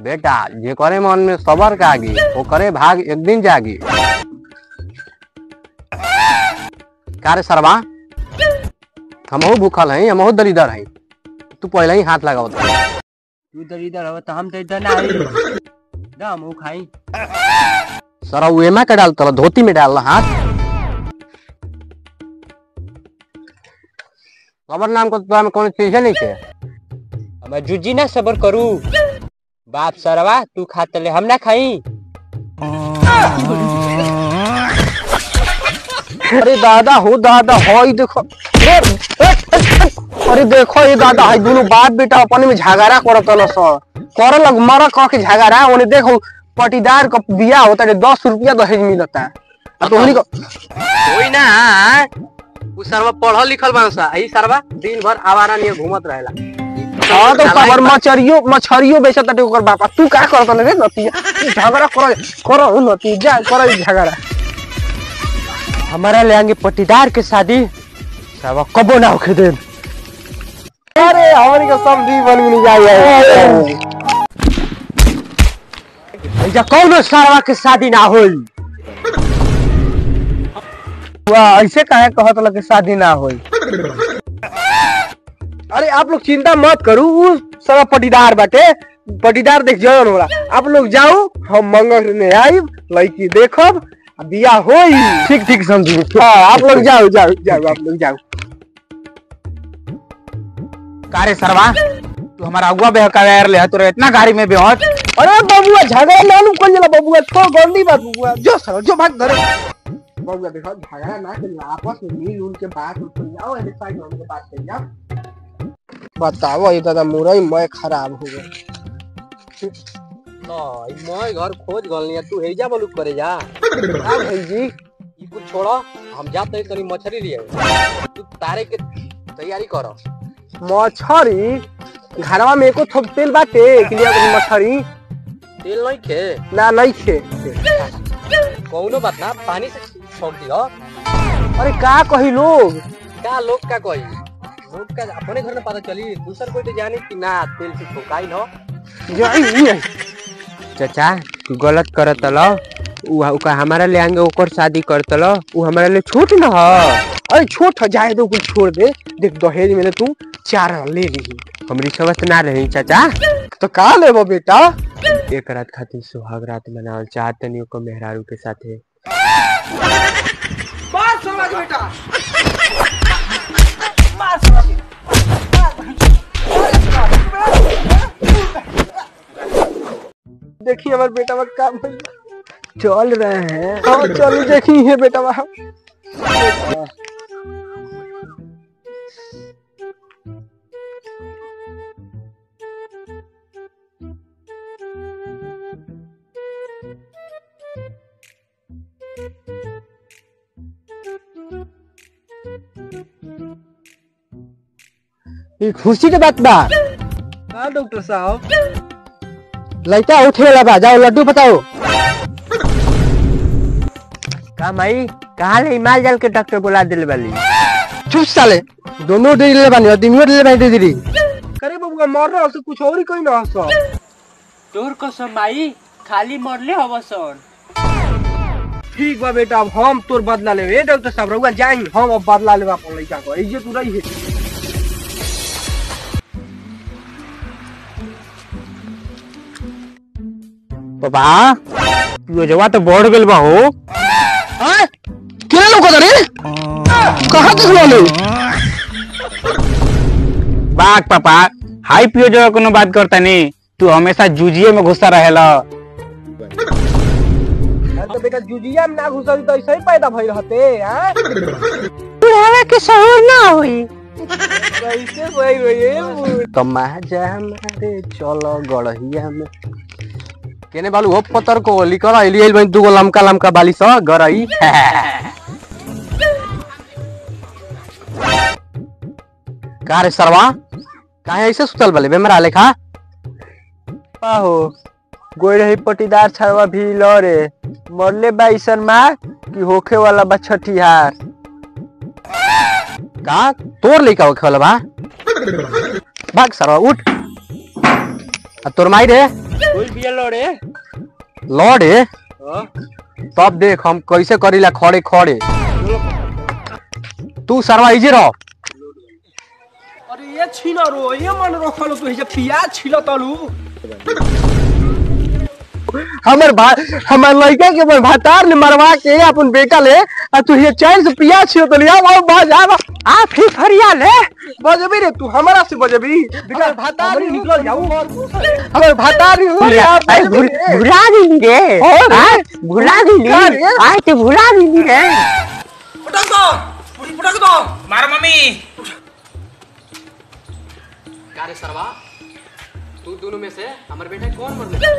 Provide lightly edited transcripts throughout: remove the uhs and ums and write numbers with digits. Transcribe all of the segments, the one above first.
बेटा जे करे मन में सबर कागी वो करे भाग एक दिन जागी। कारे सरवा हमहू भूखल हैं, हमहू दरिदर हैं, तू पहले ही हाथ लगाओ। तू दरिदर हो तो हम दरिदर ना आई ना हम खाई। सरा उएमा के डाल तला धोती में डाल हाथ। सबर नाम को तो कौन चीज नहीं है। मैं जुजी ना सबर करू बाप सरवा तू खाते ले हम ना खाई। अरे दादा हो दादा हो देखो, अरे देखो ये दादा है दोनों बाप बेटा अपने में झगड़ा करत कर लग मर कह के झगड़ा। उन्हें देखो पटीदार का बिया होता है 10 रुपया दहेज मिलता है। तो कोई ना उ सरवा पढ़ल लिखल बांसा ई सरवा दिन भर आवारा नियर घूमत रहेला। हां तो खबर मछरियो बेचत है ओकर बापा। तू का करत रे नतिया झगड़ा करो नतिया कर झगड़ा। हमारा ले आएंगे पटीदार के शादी सब कबो ना होके दे। अरे हमारी का सब दी बन में जाए ऐसा कौन सारवा के शादी ना होई। वाह ऐसे काहे कहत लगे शादी ना होई। अरे आप लोग चिंता मत करू, उ सब पटीदार बाटे, पटीदार देख जवन होला। आप लोग जाओ हम मंगल में आई लड़की देखब बिया होई। ठीक ठीक समझी। हाँ आप लोग जाओ आप लोग जाओ। कारे सरवा तू हमारा अगुआ बेहकार ले तो इतना गाड़ी में बेहोश। अरे बबुआ झगड़ा नानू कौन जला बबुआ तो गंदी बात बबुआ जो सर जो भाग धरे बबुआ देखो झगड़ा ना कर आपस में मिल उनके बात उठ जाओ ऐसे साइड उनके बात कर जाओ। बताओ ये दादा मुरई मैं खराब हो गया ना मैं घर खोज गलनिया तू हेजा बलू करे जा। हां भाई जी ई कुछ छोड़ो हम जाते तनी मछली लिए तू तारे के तैयारी करो। मछरी घरवा में एको थोक तेल बाटे कि लिया मछरी तेल नहीं खे ना नहीं खे कौनो बात ना पानी से छोड़ दियो। अरे का कही लोग का कही लोग का अपने घर में पता चली दूसर कोई तो जाने कि ना तेल से ठोकाई न जाई। चाचा तू गलत करत लो उ हमारा ले आएंगे ओकर शादी करत लो उ हमारा ले छोट न ह। अरे छोट जाए तो कुछ छोड़ दे देख दहेज में तू 4 ले ली हमरी समझ ना रही चाचा तो का लेबो बेटा। एक रात खातिर सुहाग रात मनावल चाहते नहीं को मेहरारू के साथे। मार समझ बेटा देखिए हमारे बेटा में काम चल रहे हैं। हाँ चलो देखिए बेटा वहाँ ये खुशी के बात बा। हाँ डॉक्टर साहब लड़का उठे वाला बा जाओ लड्डू बताओ। का माई कहाँ ले माल जाल के डॉक्टर बुला दिल वाली। चुप साले दोनों दे ले बानी आदमी दे ले बानी दीदी। करे बबुआ मर रहा से कुछ और ही कोई ना हंसो। तोर कसम माई खाली मरले हवसन। ठीक बा बेटा अब हम तोर बदला लेवे डॉक्टर साहब रहुआ जाई हम अब बदला लेवा अपन लड़का को इज्जत तू रही है। पापा यो जवा तो बढ़ गेल बा हो। हां केना लोग रे कहां तक लो बाग पापा हाई पियो जो कोनो बात करता नहीं तू हमेशा जूजिए में घुसा रहेला। तो बेटा जुजिया में ना घुसई तो ऐसे ही पैदा भई रहते हैं। बुढ़ावा के शहर ना होई कैसे वही वही तमाजा हमारे चलो गड़हिया में केने बालू हो पत्थर को लिखल एलियल में दुगो लमका लमका बाली स गरई। का रे सरवा काहे ऐसे सुतल बले बेमरा लेखा। पाहो गोई रही पटीदार छरवा भी लरे मरले बाईसन माँ की होखे वाला बा छठिहार। का तोर लेका होखे वाला बा भाग सरवा उठ। तोर माई रे कोई बिया लड़े लड़े तब देख हम कैसे करीला खड़े खड़े। तू सरवा इजे रह। अरे ये छीना रो ये मन रखलो तू जे पिया छिलो तलू हमर लड़का के अपन भातार ने मरवा के अपन बेटा ले आ तू ये चैन से पिया छियो तो लिया आओ बाज आ फिर फरिया ले बजबी रे तू हमरा से बजबी बेटा भातार निकल जाऊ हमर भातार अरे भुला दी रे हां भुला दी आज तो भुला दी रे पटक दो पूरी पटक दो मार मम्मी कारे सरवा तू दोनों में से हमर बेटा कौन मरले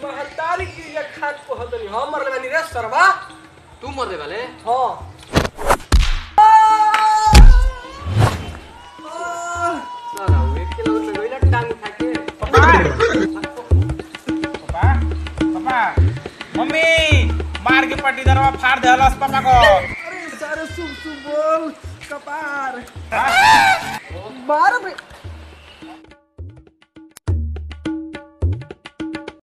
महतारी की ये खाट को हदनी हम मरले बानी रे सरवा तू मरले वाले हां साला एक किलो में गइला टांग उठा के पापा मम्मी मार के पट्टीदारवा फाड़ देलस पापा को। अरे सारे शुभ शुभ बोल कपार मार बे